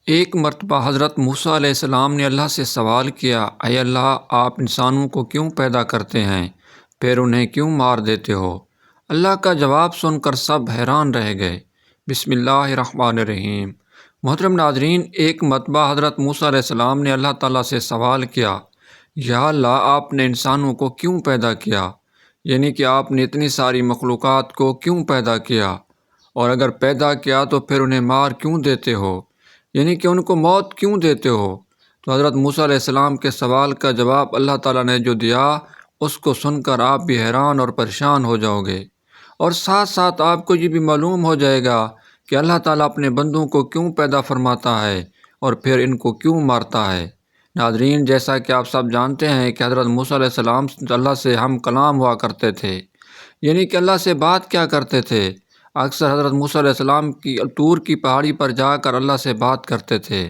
ایک مرتبہ حضرت موسیٰ علیہ السلام نے اللہ سے سوال کیا، اے اللہ، آپ انسانوں کو کیوں پیدا کرتے ہیں پھر انہیں کیوں مار دیتے ہو؟ اللہ کا جواب سن کر سب حیران رہ گئے۔ بسم اللہ الرحمن الرحیم۔ محترم ناظرین، ایک مرتبہ حضرت موسیٰ علیہ السلام نے اللہ تعالیٰ سے سوال کیا، یا اللہ، آپ نے انسانوں کو کیوں پیدا کیا؟ یعنی کہ آپ نے اتنی ساری مخلوقات کو کیوں پیدا کیا؟ اور اگر پیدا کیا تو پھر انہیں مار کیوں دیتے ہو؟ یعنی کہ ان کو موت کیوں دیتے ہو؟ تو حضرت موسیٰ علیہ السلام کے سوال کا جواب اللہ تعالیٰ نے جو دیا، اس کو سن کر آپ بھی حیران اور پریشان ہو جاؤ گے، اور ساتھ ساتھ آپ کو یہ بھی معلوم ہو جائے گا کہ اللہ تعالیٰ اپنے بندوں کو کیوں پیدا فرماتا ہے اور پھر ان کو کیوں مارتا ہے۔ ناظرین، جیسا کہ آپ سب جانتے ہیں کہ حضرت موسیٰ علیہ السلام اللہ سے ہم کلام ہوا کرتے تھے، یعنی کہ اللہ سے بات کیا کرتے تھے۔ اکثر حضرت موسیٰ علیہ السلام کی طور کی پہاڑی پر جا کر اللہ سے بات کرتے تھے۔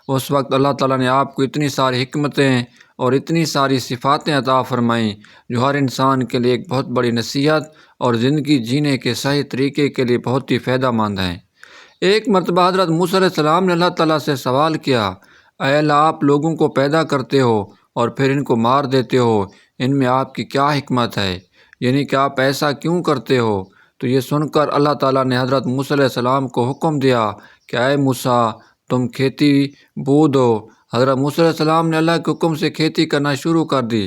اس وقت اللہ تعالیٰ نے آپ کو اتنی ساری حکمتیں اور اتنی ساری صفاتیں عطا فرمائیں جو ہر انسان کے لیے ایک بہت بڑی نصیحت اور زندگی جینے کے صحیح طریقے کے لیے بہت ہی فائدہ مند ہیں۔ ایک مرتبہ حضرت موسیٰ علیہ السلام نے اللہ تعالیٰ سے سوال کیا، اے اللہ، آپ لوگوں کو پیدا کرتے ہو اور پھر ان کو مار دیتے ہو، ان میں آپ کی کیا حکمت ہے؟ یعنی کہ آپ ایسا کیوں کرتے ہو؟ تو یہ سن کر اللہ تعالیٰ نے حضرت موسیٰ علیہ السلام کو حکم دیا کہ اے موسیٰ، تم کھیتی بو دو۔ حضرت موسیٰ علیہ السلام نے اللہ کے حکم سے کھیتی کرنا شروع کر دی۔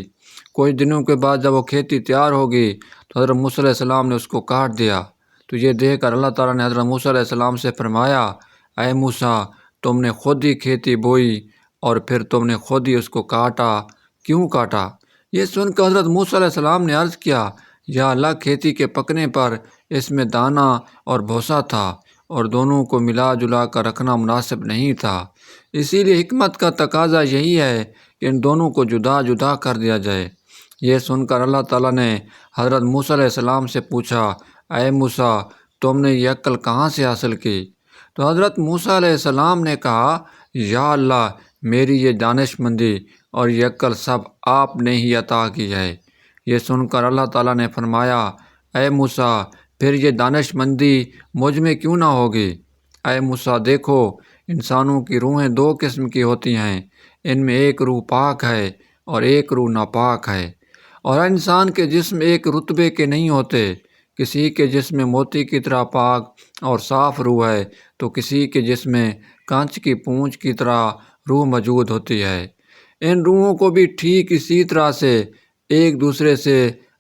کچھ دنوں کے بعد جب وہ کھیتی تیار ہوگی تو حضرت موسیٰ علیہ السلام نے اس کو کاٹ دیا۔ تو یہ دیکھ کر اللہ تعالیٰ نے حضرت موسیٰ علیہ السلام سے فرمایا، اے موسیٰ، تم نے خود ہی کھیتی بوئی اور پھر تم نے خود ہی اس کو کاٹا، کیوں کاٹا؟ یہ سن کر حضرت موسیٰ علیہ السلام نے عرض کیا، یا اللہ، کھیتی کے پکنے پر اس میں دانہ اور بھوسا تھا اور دونوں کو ملا جلا کر رکھنا مناسب نہیں تھا، اسی لیے حکمت کا تقاضا یہی ہے کہ ان دونوں کو جدا جدا کر دیا جائے۔ یہ سن کر اللہ تعالیٰ نے حضرت موسیٰ علیہ السلام سے پوچھا، اے موسیٰ، تم نے یہ عقل کہاں سے حاصل کی؟ تو حضرت موسیٰ علیہ السلام نے کہا، یا اللہ، میری یہ دانش مندی اور یہ عقل سب آپ نے ہی عطا کی ہے۔ یہ سن کر اللہ تعالیٰ نے فرمایا، اے موسیٰ، پھر یہ دانش مندی مجھ میں کیوں نہ ہوگی؟ اے موسیٰ، دیکھو، انسانوں کی روحیں دو قسم کی ہوتی ہیں، ان میں ایک روح پاک ہے اور ایک روح ناپاک ہے، اور ہر انسان کے جسم ایک رتبے کے نہیں ہوتے۔ کسی کے جسم میں موتی کی طرح پاک اور صاف روح ہے تو کسی کے جسم میں کانچ کی پونچھ کی طرح روح موجود ہوتی ہے۔ ان روحوں کو بھی ٹھیک اسی طرح سے ایک دوسرے سے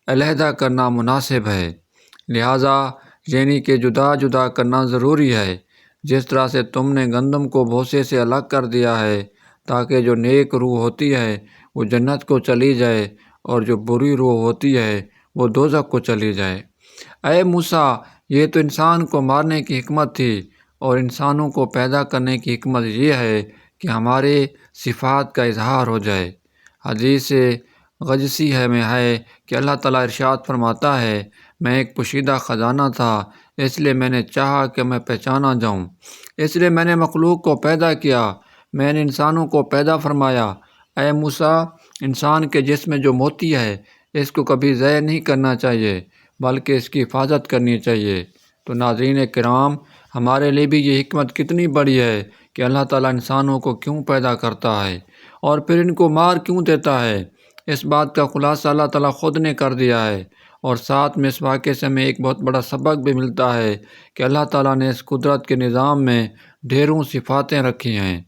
علیحدہ کرنا مناسب ہے، لہٰذا یعنی کہ جدا جدا کرنا ضروری ہے۔ جس طرح سے تم نے گندم کو بھوسے سے الگ کر دیا ہے تاکہ جو نیک روح ہوتی ہے وہ جنت کو چلی جائے اور جو بری روح ہوتی ہے وہ دوزخ کو چلی جائے۔ اے موسیٰ، یہ تو انسان کو مارنے کی حکمت تھی، اور انسانوں کو پیدا کرنے کی حکمت یہ ہے کہ ہمارے صفات کا اظہار ہو جائے۔ حدیث قدسی میں ہے کہ اللہ تعالیٰ ارشاد فرماتا ہے، میں ایک پوشیدہ خزانہ تھا، اس لیے میں نے چاہا کہ میں پہچانا جاؤں، اس لیے میں نے مخلوق کو پیدا کیا، میں نے انسانوں کو پیدا فرمایا۔ اے موسیٰ، انسان کے جسم میں جو موتی ہے اس کو کبھی ضائع نہیں کرنا چاہیے بلکہ اس کی حفاظت کرنی چاہیے۔ تو ناظرین کرام، ہمارے لیے بھی یہ حکمت کتنی بڑی ہے کہ اللہ تعالیٰ انسانوں کو کیوں پیدا کرتا ہے اور پھر ان کو مار کیوں دیتا ہے۔ اس بات کا خلاصہ اللہ تعالیٰ خود نے کر دیا ہے، اور ساتھ میں اس واقعے سے ہمیں ایک بہت بڑا سبق بھی ملتا ہے کہ اللہ تعالیٰ نے اس قدرت کے نظام میں ڈھیروں صفاتیں رکھی ہیں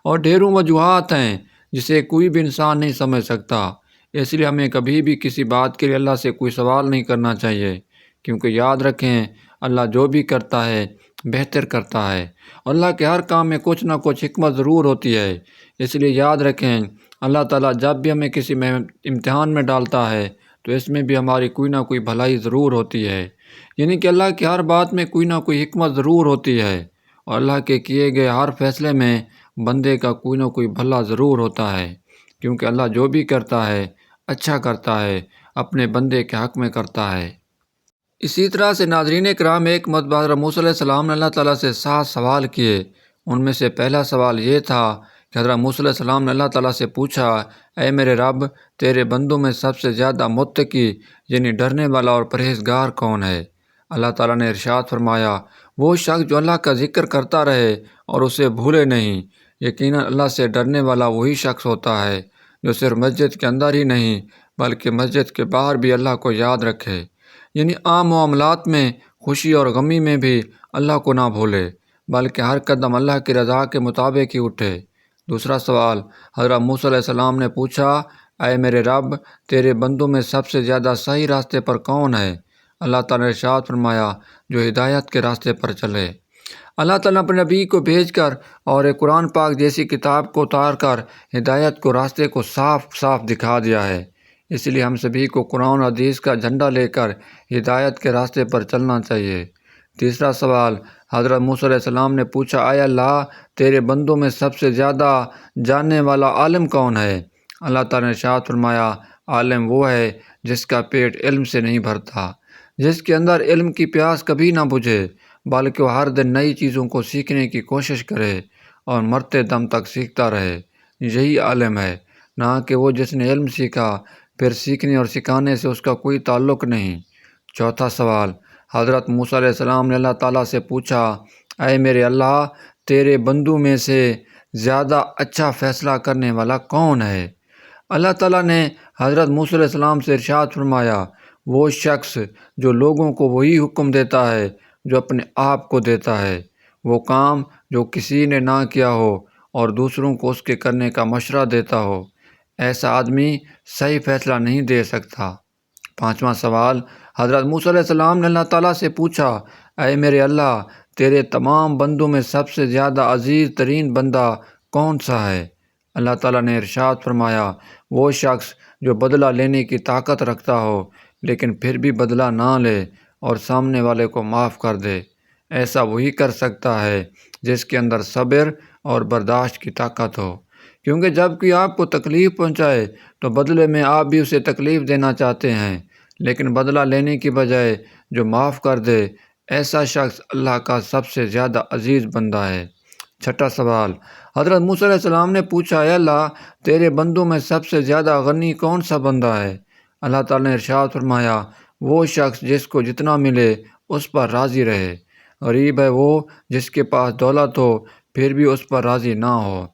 اور ڈھیروں وجوہات ہیں جسے کوئی بھی انسان نہیں سمجھ سکتا۔ اس لیے ہمیں کبھی بھی کسی بات کے لیے اللہ سے کوئی سوال نہیں کرنا چاہیے، کیونکہ یاد رکھیں، اللہ جو بھی کرتا ہے بہتر کرتا ہے، اور اللہ کے ہر کام میں کچھ نہ کچھ حکمت ضرور ہوتی ہے۔ اس لیے یاد رکھیں، اللہ تعالیٰ جب بھی ہمیں کسی امتحان میں ڈالتا ہے تو اس میں بھی ہماری کوئی نہ کوئی بھلائی ضرور ہوتی ہے، یعنی کہ اللہ کی ہر بات میں کوئی نہ کوئی حکمت ضرور ہوتی ہے، اور اللہ کے کیے گئے ہر فیصلے میں بندے کا کوئی نہ کوئی بھلا ضرور ہوتا ہے، کیونکہ اللہ جو بھی کرتا ہے اچھا کرتا ہے، اپنے بندے کے حق میں کرتا ہے۔ اسی طرح سے ناظرین کرام، ایک مرتبہ حضرت موسیٰ علیہ السلام نے اللہ تعالیٰ سے 7 سوال کیے۔ ان میں سے پہلا سوال یہ تھا کہ حضرت موسیٰ علیہ السلام نے اللہ تعالیٰ سے پوچھا، اے میرے رب، تیرے بندوں میں سب سے زیادہ متقی یعنی ڈرنے والا اور پرہیزگار کون ہے؟ اللہ تعالیٰ نے ارشاد فرمایا، وہ شخص جو اللہ کا ذکر کرتا رہے اور اسے بھولے نہیں، یقیناً اللہ سے ڈرنے والا وہی شخص ہوتا ہے جو صرف مسجد کے اندر ہی نہیں بلکہ مسجد کے باہر بھی اللہ کو یاد رکھے، یعنی عام معاملات میں، خوشی اور غمی میں بھی اللہ کو نہ بھولے بلکہ ہر قدم اللہ کی رضا کے مطابق ہی اٹھے۔ دوسرا سوال، حضرت موسیٰ علیہ السلام نے پوچھا، اے میرے رب، تیرے بندوں میں سب سے زیادہ صحیح راستے پر کون ہے؟ اللہ تعالیٰ نے ارشاد فرمایا، جو ہدایت کے راستے پر چلے۔ اللہ تعالیٰ نے اپنے نبی کو بھیج کر اور ایک قرآن پاک جیسی کتاب کو اتار کر ہدایت کو، راستے کو صاف صاف دکھا دیا ہے۔ اس لیے ہم سبھی کو قرآن و حدیث کا جھنڈا لے کر ہدایت کے راستے پر چلنا چاہیے۔ تیسرا سوال، حضرت موسیٰ علیہ السلام نے پوچھا، اے اللہ، تیرے بندوں میں سب سے زیادہ جاننے والا عالم کون ہے؟ اللہ تعالیٰ نے ارشاد فرمایا، عالم وہ ہے جس کا پیٹ علم سے نہیں بھرتا، جس کے اندر علم کی پیاس کبھی نہ بجھے بلکہ وہ ہر دن نئی چیزوں کو سیکھنے کی کوشش کرے اور مرتے دم تک سیکھتا رہے، یہی عالم ہے، نہ کہ وہ جس نے علم سیکھا پھر سیکھنے اور سکھانے سے اس کا کوئی تعلق نہیں۔ چوتھا سوال، حضرت موسیٰ علیہ السلام نے اللہ تعالیٰ سے پوچھا، اے میرے اللہ، تیرے بندوں میں سے زیادہ اچھا فیصلہ کرنے والا کون ہے؟ اللہ تعالیٰ نے حضرت موسیٰ علیہ السلام سے ارشاد فرمایا، وہ شخص جو لوگوں کو وہی حکم دیتا ہے جو اپنے آپ کو دیتا ہے، وہ کام جو کسی نے نہ کیا ہو اور دوسروں کو اس کے کرنے کا مشورہ دیتا ہو، ایسا آدمی صحیح فیصلہ نہیں دے سکتا۔ پانچواں سوال، حضرت موسیٰ علیہ السلام نے اللہ تعالیٰ سے پوچھا، اے میرے اللہ، تیرے تمام بندوں میں سب سے زیادہ عزیز ترین بندہ کون سا ہے؟ اللہ تعالیٰ نے ارشاد فرمایا، وہ شخص جو بدلہ لینے کی طاقت رکھتا ہو لیکن پھر بھی بدلہ نہ لے اور سامنے والے کو معاف کر دے، ایسا وہی کر سکتا ہے جس کے اندر صبر اور برداشت کی طاقت ہو، کیونکہ جب کوئی آپ کو تکلیف پہنچائے تو بدلے میں آپ بھی اسے تکلیف دینا چاہتے ہیں، لیکن بدلہ لینے کی بجائے جو معاف کر دے، ایسا شخص اللہ کا سب سے زیادہ عزیز بندہ ہے۔ چھٹا سوال، حضرت موسیٰ علیہ السلام نے پوچھا، اے اللہ، تیرے بندوں میں سب سے زیادہ غنی کون سا بندہ ہے؟ اللہ تعالیٰ نے ارشاد فرمایا، وہ شخص جس کو جتنا ملے اس پر راضی رہے۔ غریب ہے وہ جس کے پاس دولت ہو پھر بھی اس پر راضی نہ ہو،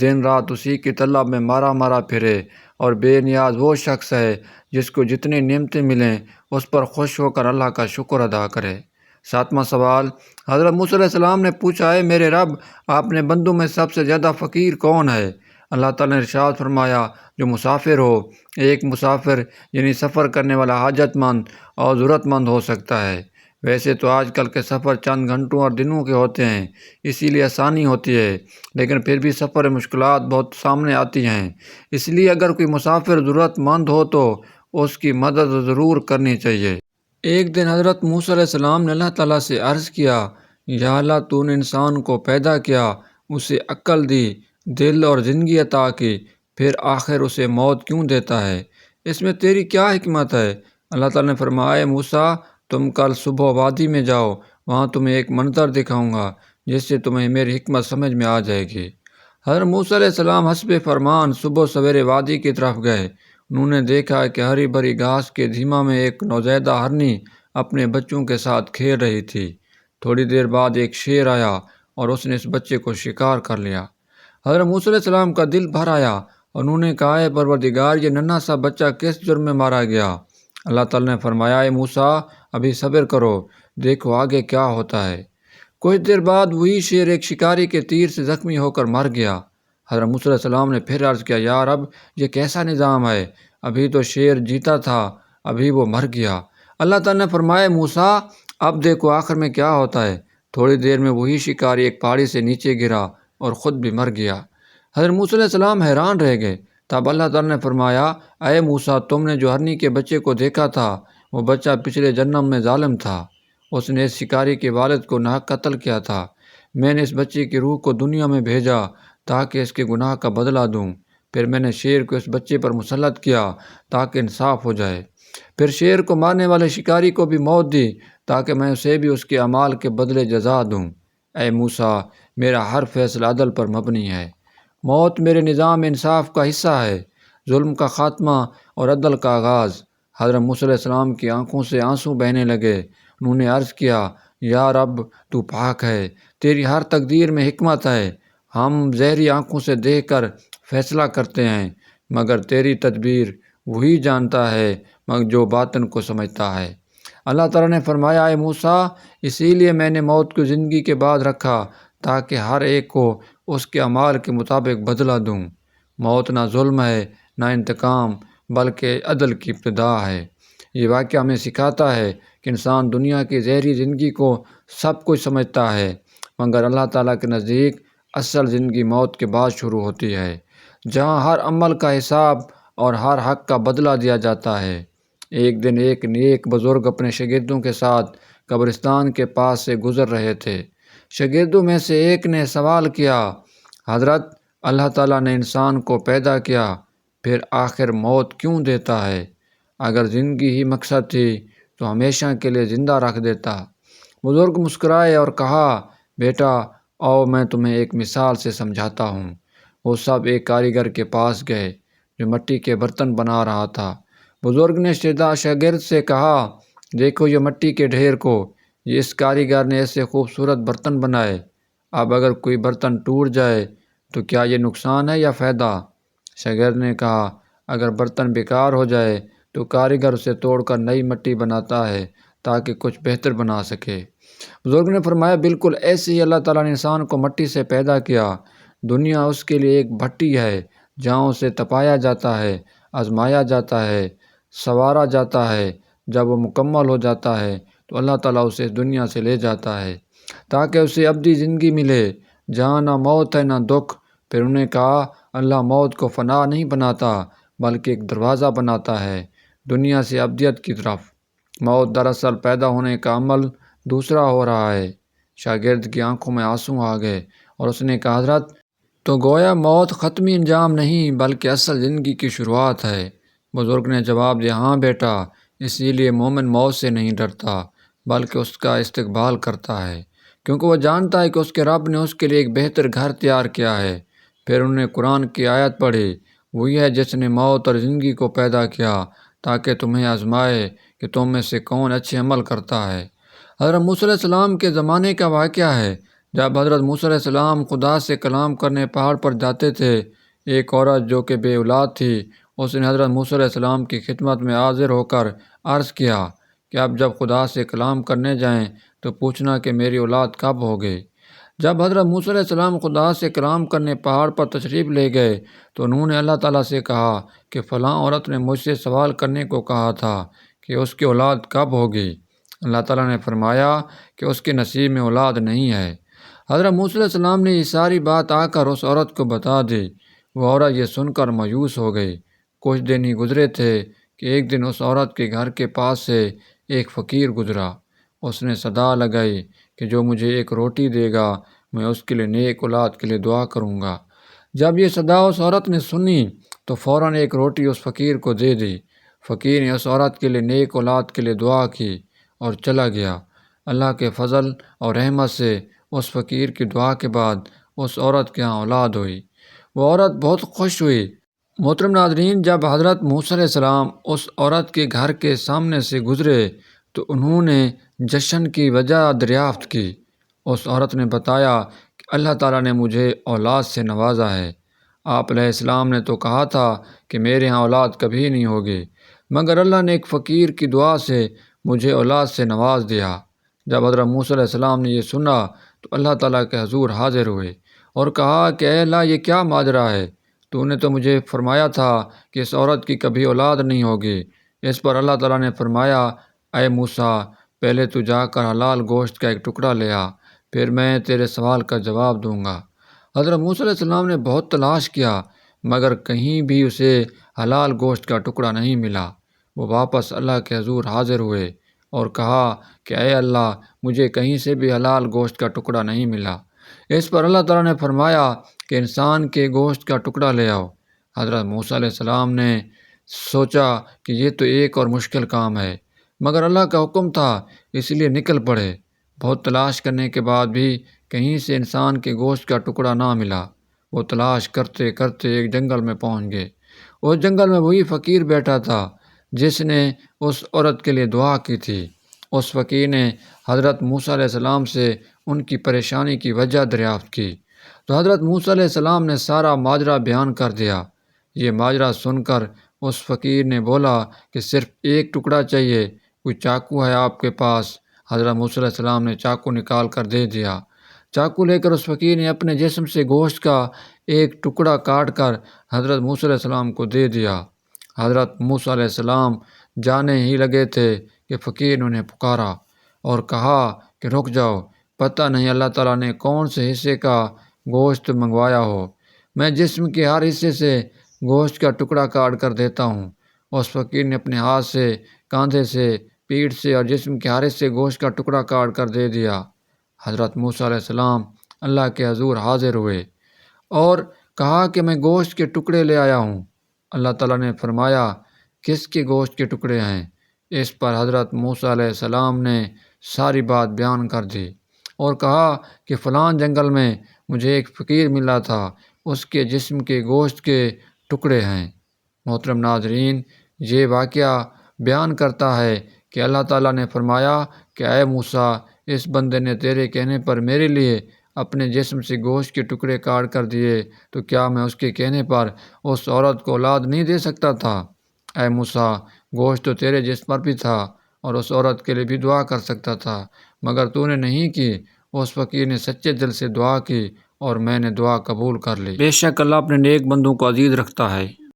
دن رات اسی کی طلب میں مارا مارا پھرے، اور بے نیاز وہ شخص ہے جس کو جتنی نعمتیں ملیں اس پر خوش ہو کر اللہ کا شکر ادا کرے۔ ساتواں سوال، حضرت موسیٰ علیہ السلام نے پوچھا، اے میرے رب، آپ نے بندوں میں سب سے زیادہ فقیر کون ہے؟ اللہ تعالیٰ نے ارشاد فرمایا، جو مسافر ہو۔ ایک مسافر یعنی سفر کرنے والا حاجت مند اور ضرورت مند ہو سکتا ہے۔ ویسے تو آج کل کے سفر چند گھنٹوں اور دنوں کے ہوتے ہیں، اسی لیے آسانی ہوتی ہے، لیکن پھر بھی سفر میں مشکلات بہت سامنے آتی ہیں، اس لیے اگر کوئی مسافر ضرورت مند ہو تو اس کی مدد ضرور کرنی چاہیے۔ ایک دن حضرت موسیٰ علیہ السلام نے اللہ تعالیٰ سے عرض کیا، یا اللہ، تو نے انسان کو پیدا کیا، اسے عقل دی، دل اور زندگی عطا کی، پھر آخر اسے موت کیوں دیتا ہے؟ اس میں تیری کیا حکمت ہے؟ اللہ تعالیٰ نے فرمایا، اے موسیٰ، تم کل صبح وادی میں جاؤ، وہاں تمہیں ایک منظر دکھاؤں گا جس سے تمہیں میری حکمت سمجھ میں آ جائے گی۔ حضرت موسیٰ علیہ السلام حسب فرمان صبح سویرے وادی کی طرف گئے۔ انہوں نے دیکھا کہ ہری بھری گھاس کے دھیما میں ایک نوزائیدہ ہرنی اپنے بچوں کے ساتھ کھیل رہی تھی۔ تھوڑی دیر بعد ایک شیر آیا اور اس نے اس بچے کو شکار کر لیا۔ حضرت موسیٰ علیہ السلام کا دل بھر آیا، انہوں نے کہا، اے پروردگار، یہ ننھا سا بچہ کس جرم میں مارا گیا؟ اللہ تعالیٰ نے فرمایا، اے موسیٰ، ابھی صبر کرو، دیکھو آگے کیا ہوتا ہے۔ کچھ دیر بعد وہی شیر ایک شکاری کے تیر سے زخمی ہو کر مر گیا۔ حضرت موسیٰ علیہ السلام نے پھر عرض کیا، یا رب، یہ کیسا نظام ہے؟ ابھی تو شیر جیتا تھا، ابھی وہ مر گیا۔ اللہ تعالیٰ نے فرمایا، موسیٰ، اب دیکھو آخر میں کیا ہوتا ہے۔ تھوڑی دیر میں وہی شکاری ایک پہاڑی سے نیچے گرا اور خود بھی مر گیا۔ حضرت موسیٰ علیہ السلام حیران رہ گئے۔ تب اللہ تعالیٰ نے فرمایا، اے موسیٰ، تم نے جو ہرنی کے بچے کو دیکھا تھا، وہ بچہ پچھلے جنم میں ظالم تھا، اس نے اس شکاری کے والد کو ناحق قتل کیا تھا۔ میں نے اس بچے کی روح کو دنیا میں بھیجا تاکہ اس کے گناہ کا بدلہ دوں، پھر میں نے شیر کو اس بچے پر مسلط کیا تاکہ انصاف ہو جائے، پھر شیر کو مارنے والے شکاری کو بھی موت دی تاکہ میں اسے بھی اس کے اعمال کے بدلے جزا دوں۔ اے موسیٰ، میرا ہر فیصلہ عدل پر مبنی ہے، موت میرے نظام انصاف کا حصہ ہے، ظلم کا خاتمہ اور عدل کا آغاز۔ حضرت موسیٰ علیہ السلام کی آنکھوں سے آنسو بہنے لگے۔ انہوں نے عرض کیا، یا رب تو پاک ہے، تیری ہر تقدیر میں حکمت ہے، ہم ظاہری آنکھوں سے دیکھ کر فیصلہ کرتے ہیں مگر تیری تدبیر وہی جانتا ہے مگر جو باطن کو سمجھتا ہے۔ اللہ تعالیٰ نے فرمایا، اے موسیٰ، اسی لیے میں نے موت کو زندگی کے بعد رکھا تاکہ ہر ایک کو اس کے اعمال کے مطابق بدلہ دوں۔ موت نہ ظلم ہے نہ انتقام بلکہ عدل کی ابتدا ہے۔ یہ واقعہ ہمیں سکھاتا ہے کہ انسان دنیا کی ظاہری زندگی کو سب کچھ سمجھتا ہے مگر اللہ تعالیٰ کے نزدیک اصل زندگی موت کے بعد شروع ہوتی ہے، جہاں ہر عمل کا حساب اور ہر حق کا بدلہ دیا جاتا ہے۔ ایک دن ایک نیک بزرگ اپنے شاگردوں کے ساتھ قبرستان کے پاس سے گزر رہے تھے۔ شاگردوں میں سے ایک نے سوال کیا، حضرت، اللہ تعالیٰ نے انسان کو پیدا کیا، پھر آخر موت کیوں دیتا ہے؟ اگر زندگی ہی مقصد تھی تو ہمیشہ کے لیے زندہ رکھ دیتا۔ بزرگ مسکرائے اور کہا، بیٹا آؤ میں تمہیں ایک مثال سے سمجھاتا ہوں۔ وہ سب ایک کاریگر کے پاس گئے جو مٹی کے برتن بنا رہا تھا۔ بزرگ نے شاگرد سے کہا، دیکھو یہ مٹی کے ڈھیر کو، یہ اس کاریگر نے ایسے خوبصورت برتن بنائے، اب اگر کوئی برتن ٹوٹ جائے تو کیا یہ نقصان ہے یا فائدہ؟ شاگرد نے کہا، اگر برتن بیکار ہو جائے تو کاریگر اسے توڑ کر نئی مٹی بناتا ہے تاکہ کچھ بہتر بنا سکے۔ بزرگ نے فرمایا، بالکل ایسے ہی اللہ تعالیٰ نے انسان کو مٹی سے پیدا کیا۔ دنیا اس کے لیے ایک بھٹی ہے جہاں اسے تپایا جاتا ہے، آزمایا جاتا ہے، سنوارا جاتا ہے۔ جب وہ مکمل ہو جاتا ہے تو اللہ تعالیٰ اسے اس دنیا سے لے جاتا ہے تاکہ اسے ابدی زندگی ملے جہاں نہ موت ہے نہ دکھ۔ پھر انہوں نے کہا، اللہ موت کو فنا نہیں بناتا بلکہ ایک دروازہ بناتا ہے دنیا سے ابدیت کی طرف۔ موت دراصل پیدا ہونے کا عمل دوسرا ہو رہا ہے۔ شاگرد کی آنکھوں میں آنسو آ گئے اور اس نے کہا، حضرت تو گویا موت ختمی انجام نہیں بلکہ اصل زندگی کی شروعات ہے۔ بزرگ نے جواب دیا، ہاں بیٹا، اسی لیے مومن موت سے نہیں ڈرتا بلکہ اس کا استقبال کرتا ہے، کیونکہ وہ جانتا ہے کہ اس کے رب نے اس کے لیے ایک بہتر گھر تیار کیا ہے۔ پھر انہوں نے قرآن کی آیت پڑھی، وہی ہے جس نے موت اور زندگی کو پیدا کیا تاکہ تمہیں آزمائے کہ تم میں سے کون اچھے عمل کرتا ہے۔ حضرت موسیٰ علیہ السلام کے زمانے کا واقعہ ہے۔ جب حضرت موسیٰ علیہ السلام خدا سے کلام کرنے پہاڑ پر جاتے تھے، ایک عورت جو کہ بے اولاد تھی، اس نے حضرت موسیٰ علیہ السلام کی خدمت میں حاضر ہو کر عرض کیا کہ اب جب خدا سے کلام کرنے جائیں تو پوچھنا کہ میری اولاد کب ہوگی۔ جب حضرت موسیٰ علیہ السلام خدا سے کلام کرنے پہاڑ پر تشریف لے گئے تو انہوں نے اللہ تعالیٰ سے کہا کہ فلاں عورت نے مجھ سے سوال کرنے کو کہا تھا کہ اس کی اولاد کب ہوگی۔ اللہ تعالیٰ نے فرمایا کہ اس کے نصیب میں اولاد نہیں ہے۔ حضرت موسیٰ علیہ السلام نے یہ ساری بات آ کر اس عورت کو بتا دی۔ وہ عورت یہ سن کر مایوس ہو گئی۔ کچھ دن ہی گزرے تھے کہ ایک دن اس عورت کے گھر کے پاس سے ایک فقیر گزرا۔ اس نے صدا لگائی کہ جو مجھے ایک روٹی دے گا میں اس کے لیے نیک اولاد کے لیے دعا کروں گا۔ جب یہ صدا اس عورت نے سنی تو فوراً ایک روٹی اس فقیر کو دے دی۔ فقیر نے اس عورت کے لیے نیک اولاد کے لیے دعا کی اور چلا گیا۔ اللہ کے فضل اور رحمت سے اس فقیر کی دعا کے بعد اس عورت کے ہاں اولاد ہوئی۔ وہ عورت بہت خوش ہوئی۔ محترم ناظرین، جب حضرت موسیٰ علیہ السلام اس عورت کے گھر کے سامنے سے گزرے تو انہوں نے جشن کی وجہ دریافت کی۔ اس عورت نے بتایا کہ اللہ تعالیٰ نے مجھے اولاد سے نوازا ہے۔ آپ علیہ السلام نے تو کہا تھا کہ میرے ہاں اولاد کبھی نہیں ہوگی، مگر اللہ نے ایک فقیر کی دعا سے مجھے اولاد سے نواز دیا۔ جب حضرت موسیٰ علیہ السلام نے یہ سنا تو اللہ تعالیٰ کے حضور حاضر ہوئے اور کہا کہ اے اللہ، یہ کیا ماجرا ہے؟ تو نے تو مجھے فرمایا تھا کہ اس عورت کی کبھی اولاد نہیں ہوگی۔ اس پر اللہ تعالیٰ نے فرمایا، اے موسیٰ، پہلے تو جا کر حلال گوشت کا ایک ٹکڑا لے آ، پھر میں تیرے سوال کا جواب دوں گا۔ حضرت موسیٰ علیہ السلام نے بہت تلاش کیا مگر کہیں بھی اسے حلال گوشت کا ٹکڑا نہیں ملا۔ وہ واپس اللہ کے حضور حاضر ہوئے اور کہا کہ اے اللہ، مجھے کہیں سے بھی حلال گوشت کا ٹکڑا نہیں ملا۔ اس پر اللہ تعالیٰ نے فرمایا کہ انسان کے گوشت کا ٹکڑا لے آؤ۔ حضرت موسیٰ علیہ السلام نے سوچا کہ یہ تو ایک اور مشکل کام ہے، مگر اللہ کا حکم تھا اس لیے نکل پڑے۔ بہت تلاش کرنے کے بعد بھی کہیں سے انسان کے گوشت کا ٹکڑا نہ ملا۔ وہ تلاش کرتے کرتے ایک جنگل میں پہنچ گئے۔ اس جنگل میں وہی فقیر بیٹھا تھا جس نے اس عورت کے لیے دعا کی تھی۔ اس فقیر نے حضرت موسیٰ علیہ السلام سے ان کی پریشانی کی وجہ دریافت کی تو حضرت موسیٰ علیہ السلام نے سارا ماجرا بیان کر دیا۔ یہ ماجرا سن کر اس فقیر نے بولا کہ صرف ایک ٹکڑا چاہیے، کوئی چاقو ہے آپ کے پاس؟ حضرت موسیٰ علیہ السلام نے چاقو نکال کر دے دیا۔ چاقو لے کر اس فقیر نے اپنے جسم سے گوشت کا ایک ٹکڑا کاٹ کر حضرت موسیٰ علیہ السلام کو دے دیا۔ حضرت موسیٰ علیہ السلام جانے ہی لگے تھے کہ فقیر نے انہیں پکارا اور کہا کہ رک جاؤ، پتہ نہیں اللہ تعالیٰ نے کون سے حصے کا گوشت منگوایا ہو، میں جسم کے ہر حصے سے گوشت کا ٹکڑا کاٹ کر دیتا ہوں۔ اس فقیر نے اپنے ہاتھ سے، کاندھے سے، پیٹھ سے اور جسم کے ہر حصے گوشت کا ٹکڑا کاٹ کر دے دیا۔ حضرت موسیٰ علیہ السلام اللہ کے حضور حاضر ہوئے اور کہا کہ میں گوشت کے ٹکڑے لے آیا ہوں۔ اللہ تعالیٰ نے فرمایا کس کے گوشت کے ٹکڑے ہیں؟ اس پر حضرت موسیٰ علیہ السلام نے ساری بات بیان کر دی اور کہا کہ فلاں جنگل میں مجھے ایک فقیر ملا تھا، اس کے جسم کے گوشت کے ٹکڑے ہیں۔ محترم ناظرین، یہ واقعہ بیان کرتا ہے کہ اللہ تعالیٰ نے فرمایا کہ اے موسیٰ، اس بندے نے تیرے کہنے پر میرے لیے اپنے جسم سے گوشت کے ٹکڑے کاٹ کر دیے، تو کیا میں اس کے کہنے پر اس عورت کو اولاد نہیں دے سکتا تھا؟ اے موسیٰ، گوشت تو تیرے جسم پر بھی تھا اور اس عورت کے لیے بھی دعا کر سکتا تھا، مگر تو نے نہیں کی۔ اس فقیر نے سچے دل سے دعا کی اور میں نے دعا قبول کر لی۔ بے شک اللہ اپنے نیک بندوں کو عزیز رکھتا ہے۔